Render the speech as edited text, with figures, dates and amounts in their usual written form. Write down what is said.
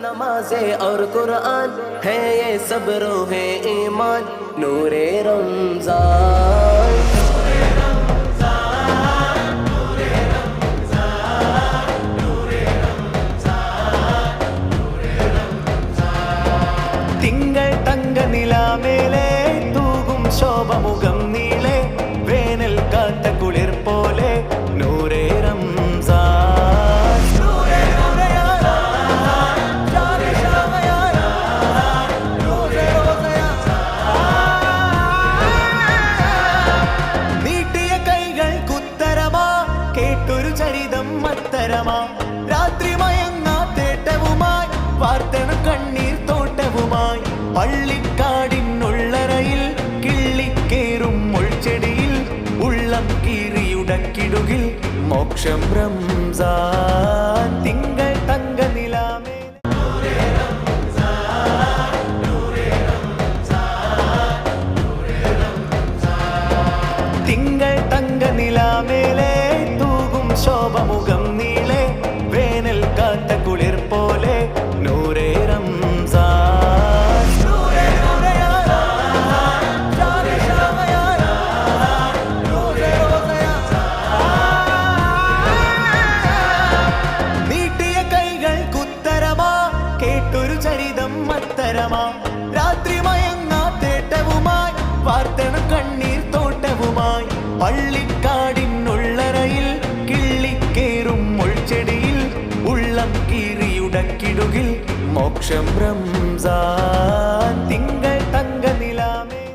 नमाज़े और कुरान है ये सब रोहे ईमान नूरे रमज़ान। തിങ്കൾ തങ്ക നിലാമേലെ തൂകും ശോഭമുഖം നീളെ വേനൽ കാത്ത കുളിർ പോലെ നൂറേ റംസാൻ। നീട്ടിയ കൈകൾക്കുത്തരമാ കേട്ടൊരു ചരിതം അത്തരമാ രാത്രി മയങ്ങാ തേട്ടവുമായി വാർത്തണു കണ്ണീർ തോട്ടവുമായി പള്ളിക്കാടിനുള്ളറയിൽ കിള്ളിക്കേറും മുൾച്ചെടിയിൽ ഉള്ളം കീറിയുടക്കിടുകിൽ മോക്ഷം റംസാൻ। തിങ്കൾ തങ്ക നിലാമേ തിങ്കൾ തങ്ക നിലാമേലെ തൂകും ശോഭമുഖം നീളെ വേനൽ കാത്ത കുളിർ പോലെ നൂറേ റംസാൻ। നീട്ടിയ കൈകൾക്കുത്തരമാ കേട്ടൊരു ചരിതം അത്തരമാ രാത്രി മയങ്ങാ തേട്ടവുമായി വാർത്തണു കണ്ണീർ തോട്ടവുമായി പള്ളിക്കാടിനുള്ളറയിൽ കിള്ളിക്കേറും മുൾച്ചെടിയിൽ ഉള്ളം കീറിയുടക്കിടുകിൽ മോക്ഷം റംസാൻ। തിങ്കൾ